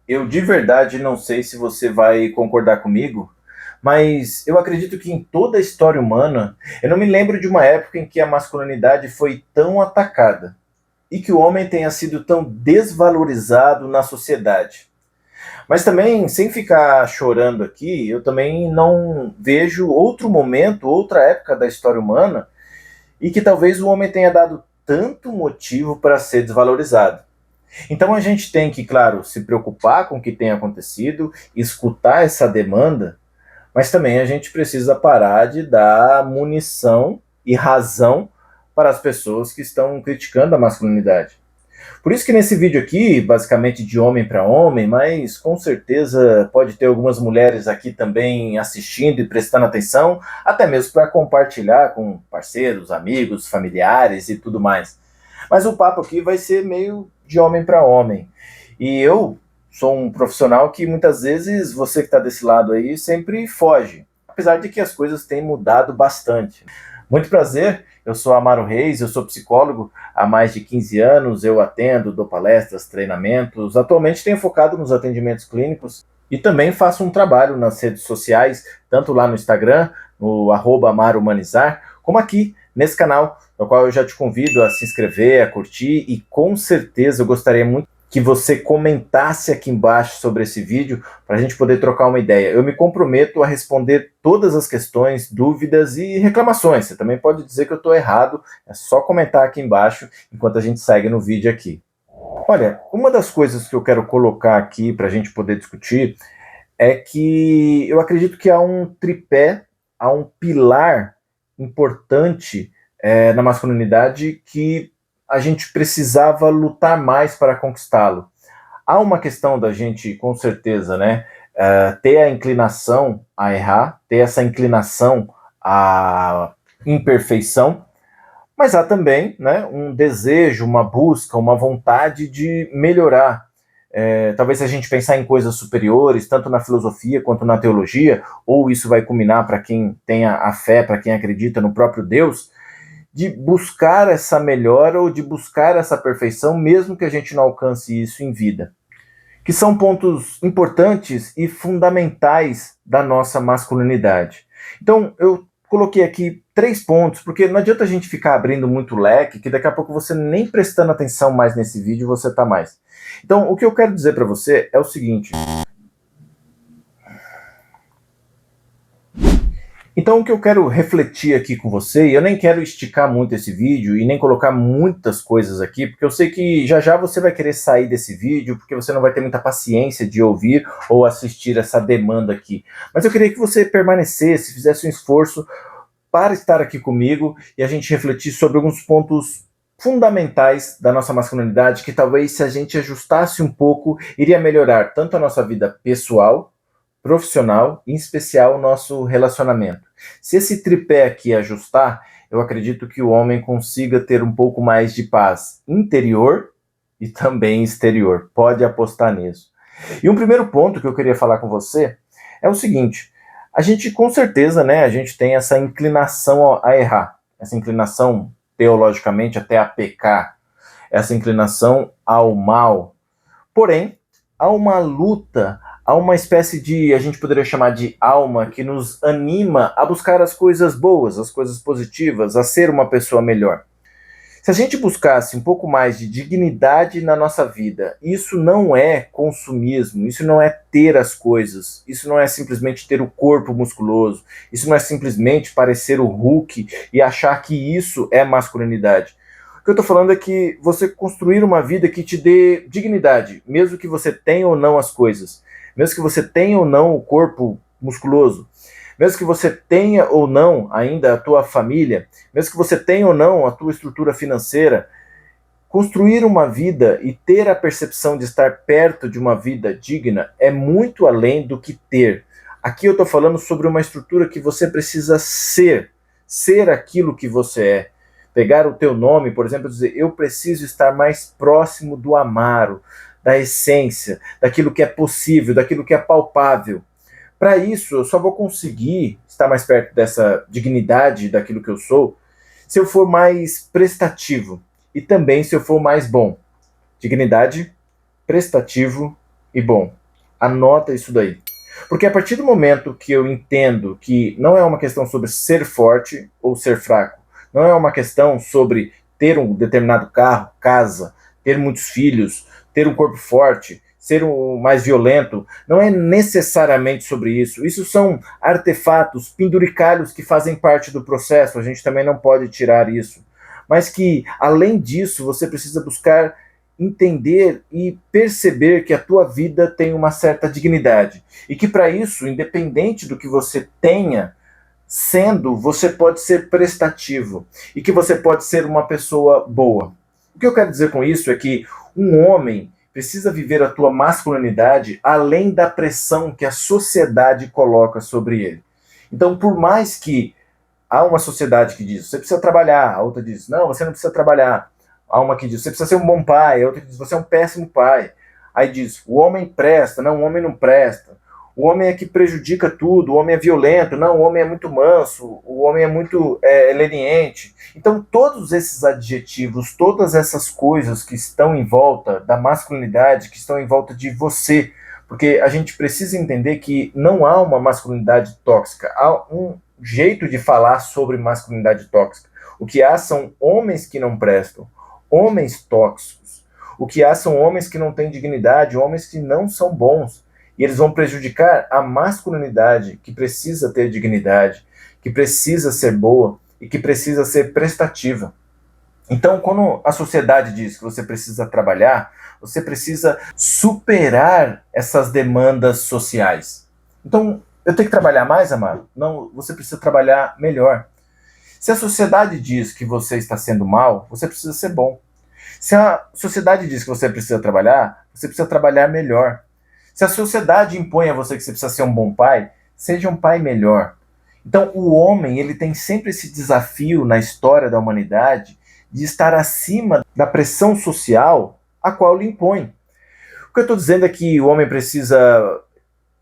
Eu de verdade não sei se você vai concordar comigo, mas eu acredito que em toda a história humana, eu não me lembro de uma época em que a masculinidade foi tão atacada e que o homem tenha sido tão desvalorizado na sociedade. Mas também, sem ficar chorando aqui, eu também não vejo outro momento, outra época da história humana e que talvez o homem tenha dado tanto motivo para ser desvalorizado. Então a gente tem que, claro, se preocupar com o que tem acontecido, escutar essa demanda, mas também a gente precisa parar de dar munição e razão para as pessoas que estão criticando a masculinidade. Por isso que nesse vídeo aqui, basicamente de homem para homem, mas com certeza pode ter algumas mulheres aqui também assistindo e prestando atenção, até mesmo para compartilhar com parceiros, amigos, familiares e tudo mais. Mas o papo aqui vai ser meio de homem para homem. E eu sou um profissional que muitas vezes você que está desse lado aí sempre foge, apesar de que as coisas têm mudado bastante. Muito prazer, eu sou Amaro Reis, eu sou psicólogo há mais de 15 anos, eu atendo, dou palestras, treinamentos, atualmente tenho focado nos atendimentos clínicos e também faço um trabalho nas redes sociais, tanto lá no Instagram, no @AmaroHumanizar, como aqui nesse canal, no qual eu já te convido a se inscrever, a curtir e com certeza eu gostaria muito que você comentasse aqui embaixo sobre esse vídeo para a gente poder trocar uma ideia. Eu me comprometo a responder todas as questões, dúvidas e reclamações. Você também pode dizer que eu estou errado, é só comentar aqui embaixo enquanto a gente segue no vídeo aqui. Olha, uma das coisas que eu quero colocar aqui para a gente poder discutir é que eu acredito que há um tripé, há um pilar importante na masculinidade que a gente precisava lutar mais para conquistá-lo. Há uma questão da gente, com certeza, né, ter a inclinação a errar, ter essa inclinação à imperfeição, mas há também, né, um desejo, uma busca, uma vontade de melhorar. Talvez se a gente pensar em coisas superiores, tanto na filosofia quanto na teologia, ou isso vai culminar para quem tem a fé, para quem acredita no próprio Deus, de buscar essa melhora ou de buscar essa perfeição, mesmo que a gente não alcance isso em vida. Que são pontos importantes e fundamentais da nossa masculinidade. Então, eu coloquei aqui 3 pontos, porque não adianta a gente ficar abrindo muito leque, que daqui a pouco você nem prestando atenção mais nesse vídeo, você tá mais. Então, o que eu quero dizer para você é o seguinte. Então, o que eu quero refletir aqui com você, e eu nem quero esticar muito esse vídeo e nem colocar muitas coisas aqui, porque eu sei que já já você vai querer sair desse vídeo, porque você não vai ter muita paciência de ouvir ou assistir essa demanda aqui. Mas eu queria que você permanecesse, fizesse um esforço para estar aqui comigo e a gente refletir sobre alguns pontos fundamentais da nossa masculinidade que talvez se a gente ajustasse um pouco, iria melhorar tanto a nossa vida pessoal, profissional, em especial o nosso relacionamento. Se esse tripé aqui ajustar, eu acredito que o homem consiga ter um pouco mais de paz interior e também exterior. Pode apostar nisso. E um primeiro ponto que eu queria falar com você é o seguinte: a gente com certeza, né, a gente tem essa inclinação a errar, essa inclinação teologicamente até a pecar, essa inclinação ao mal. Porém, há uma luta, há uma espécie de, a gente poderia chamar de alma que nos anima a buscar as coisas boas, as coisas positivas, a ser uma pessoa melhor. Se a gente buscasse um pouco mais de dignidade na nossa vida, isso não é consumismo, isso não é ter as coisas, isso não é simplesmente ter o corpo musculoso, isso não é simplesmente parecer o Hulk e achar que isso é masculinidade. O que eu estou falando é que você construir uma vida que te dê dignidade, mesmo que você tenha ou não as coisas, mesmo que você tenha ou não o corpo musculoso, mesmo que você tenha ou não ainda a tua família, mesmo que você tenha ou não a tua estrutura financeira, construir uma vida e ter a percepção de estar perto de uma vida digna é muito além do que ter. Aqui eu estou falando sobre uma estrutura que você precisa ser aquilo que você é. Pegar o teu nome, por exemplo, e dizer, eu preciso estar mais próximo do Amaro, da essência, daquilo que é possível, daquilo que é palpável. Para isso, eu só vou conseguir estar mais perto dessa dignidade daquilo que eu sou se eu for mais prestativo e também se eu for mais bom. Dignidade, prestativo E bom, anota isso daí. Porque a partir do momento que eu entendo que não é uma questão sobre ser forte ou ser fraco, não é uma questão sobre ter um determinado carro, casa, ter muitos filhos, ter um corpo forte, ser o mais violento, não é necessariamente sobre isso. Isso são artefatos, penduricalhos que fazem parte do processo, a gente também não pode tirar isso. Mas que, além disso, você precisa buscar entender e perceber que a tua vida tem uma certa dignidade e que para isso, independente do que você tenha sendo, você pode ser prestativo e que você pode ser uma pessoa boa. O que eu quero dizer com isso é que um homem precisa viver a tua masculinidade além da pressão que a sociedade coloca sobre ele. Então, por mais que há uma sociedade que diz, você precisa trabalhar, a outra diz, não, você não precisa trabalhar. Há uma que diz, você precisa ser um bom pai, a outra que diz, você é um péssimo pai. Aí diz, o homem presta, não, o homem não presta. O homem é que prejudica tudo, o homem é violento, não, o homem é muito manso, o homem é muito leniente. Então, todos esses adjetivos, todas essas coisas que estão em volta da masculinidade, que estão em volta de você, porque a gente precisa entender que não há uma masculinidade tóxica, há um jeito de falar sobre masculinidade tóxica. O que há são homens que não prestam, homens tóxicos. O que há são homens que não têm dignidade, homens que não são bons. E eles vão prejudicar a masculinidade, que precisa ter dignidade, que precisa ser boa e que precisa ser prestativa. Então, quando a sociedade diz que você precisa trabalhar, você precisa superar essas demandas sociais. Então, eu tenho que trabalhar mais, amado? Não, você precisa trabalhar melhor. Se a sociedade diz que você está sendo mal, você precisa ser bom. Se a sociedade diz que você precisa trabalhar, você precisa trabalhar melhor. Se a sociedade impõe a você que você precisa ser um bom pai, seja um pai melhor. Então, o homem, ele tem sempre esse desafio na história da humanidade de estar acima da pressão social a qual lhe impõe. O que eu estou dizendo é que o homem precisa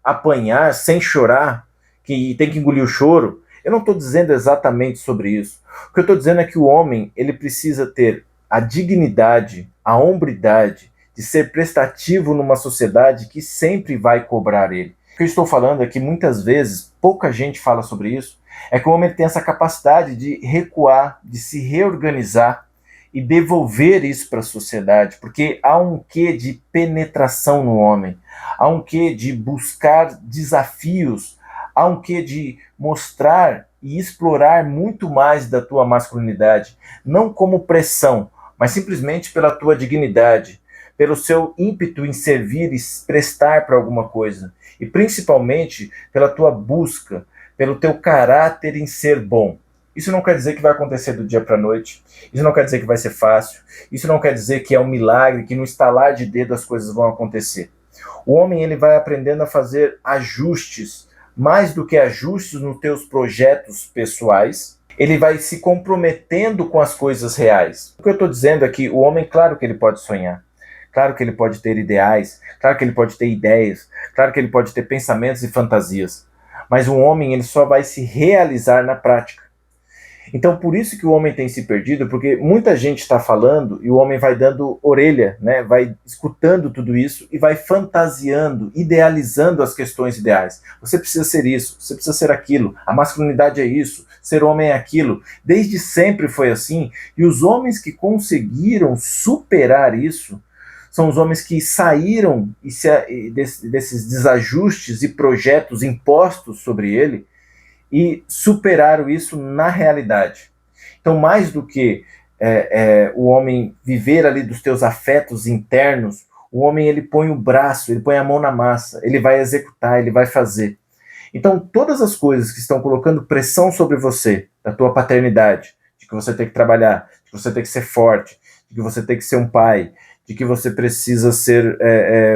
apanhar sem chorar, que tem que engolir o choro. Eu não estou dizendo exatamente sobre isso. O que eu estou dizendo é que o homem, ele precisa ter a dignidade, a hombridade de ser prestativo numa sociedade que sempre vai cobrar ele. O que eu estou falando é que muitas vezes, pouca gente fala sobre isso, é que o homem tem essa capacidade de recuar, de se reorganizar e devolver isso para a sociedade, porque há um quê de penetração no homem, há um quê de buscar desafios, há um quê de mostrar e explorar muito mais da tua masculinidade, não como pressão, mas simplesmente pela tua dignidade, pelo seu ímpeto em servir e prestar para alguma coisa, e principalmente pela tua busca, pelo teu caráter em ser bom. Isso não quer dizer que vai acontecer do dia para a noite, isso não quer dizer que vai ser fácil, isso não quer dizer que é um milagre, que no estalar de dedo as coisas vão acontecer. O homem, ele vai aprendendo a fazer ajustes, mais do que ajustes nos teus projetos pessoais, ele vai se comprometendo com as coisas reais. O que eu estou dizendo é que o homem, claro que ele pode sonhar, claro que ele pode ter ideais, claro que ele pode ter ideias, claro que ele pode ter pensamentos e fantasias, mas o homem, ele só vai se realizar na prática. Então, por isso que o homem tem se perdido, porque muita gente está falando e o homem vai dando orelha, né? Vai escutando tudo isso e vai fantasiando, idealizando as questões ideais. Você precisa ser isso, você precisa ser aquilo, a masculinidade é isso, ser homem é aquilo. Desde sempre foi assim, e os homens que conseguiram superar isso são os homens que saíram desses desajustes e projetos impostos sobre ele e superaram isso na realidade. Então, mais do que o homem viver ali dos teus afetos internos, o homem, ele põe o braço, ele põe a mão na massa, ele vai executar, ele vai fazer. Então, todas as coisas que estão colocando pressão sobre você, da tua paternidade, de que você tem que trabalhar, de que você tem que ser forte, de que você tem que ser um pai, de que você precisa ser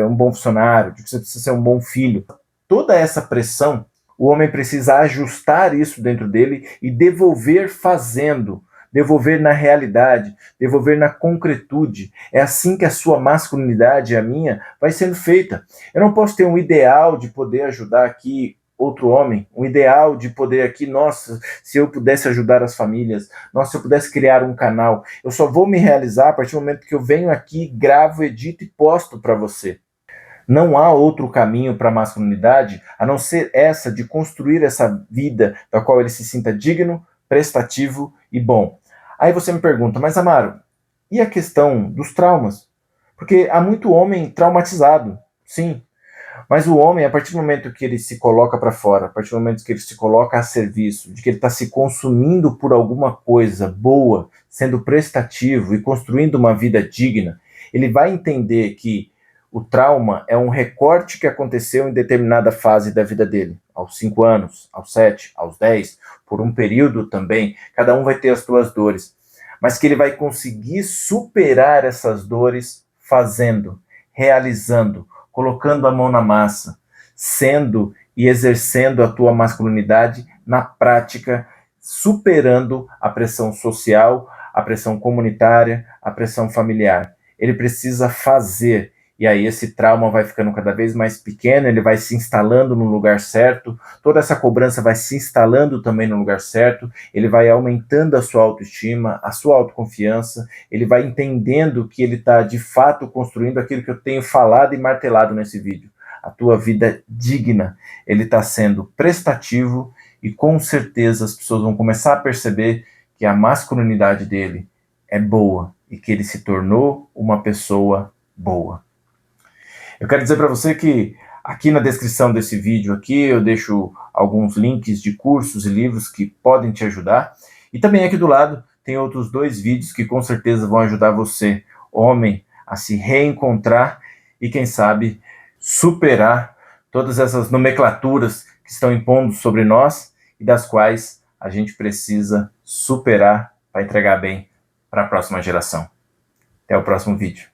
um bom funcionário, de que você precisa ser um bom filho, toda essa pressão, o homem precisa ajustar isso dentro dele e devolver fazendo, devolver na realidade, devolver na concretude. É assim que a sua masculinidade e a minha vai sendo feita. Eu não posso ter um ideal de poder ajudar aqui outro homem, um ideal de poder aqui, nossa, se eu pudesse ajudar as famílias, nossa, se eu pudesse criar um canal. Eu só vou me realizar a partir do momento que eu venho aqui, gravo, edito e posto para você. Não há outro caminho para a masculinidade a não ser essa de construir essa vida da qual ele se sinta digno, prestativo e bom. Aí você me pergunta, mas Amaro, e a questão dos traumas? Porque há muito homem traumatizado, sim, mas o homem, a partir do momento que ele se coloca para fora, a partir do momento que ele se coloca a serviço, de que ele está se consumindo por alguma coisa boa, sendo prestativo e construindo uma vida digna, ele vai entender que o trauma é um recorte que aconteceu em determinada fase da vida dele, aos 5 anos, aos 7, aos 10, por um período também, cada um vai ter as suas dores, mas que ele vai conseguir superar essas dores fazendo, realizando, colocando a mão na massa, sendo e exercendo a tua masculinidade na prática, superando a pressão social, a pressão comunitária, a pressão familiar. Ele precisa fazer, e aí esse trauma vai ficando cada vez mais pequeno, ele vai se instalando no lugar certo, toda essa cobrança vai se instalando também no lugar certo, ele vai aumentando a sua autoestima, a sua autoconfiança, ele vai entendendo que ele está de fato construindo aquilo que eu tenho falado e martelado nesse vídeo, a tua vida digna. Ele está sendo prestativo e com certeza as pessoas vão começar a perceber que a masculinidade dele é boa e que ele se tornou uma pessoa boa. Eu quero dizer para você que aqui na descrição desse vídeo aqui eu deixo alguns links de cursos e livros que podem te ajudar. E também aqui do lado tem outros 2 vídeos que com certeza vão ajudar você, homem, a se reencontrar e quem sabe superar todas essas nomenclaturas que estão impondo sobre nós e das quais a gente precisa superar para entregar bem para a próxima geração. Até o próximo vídeo.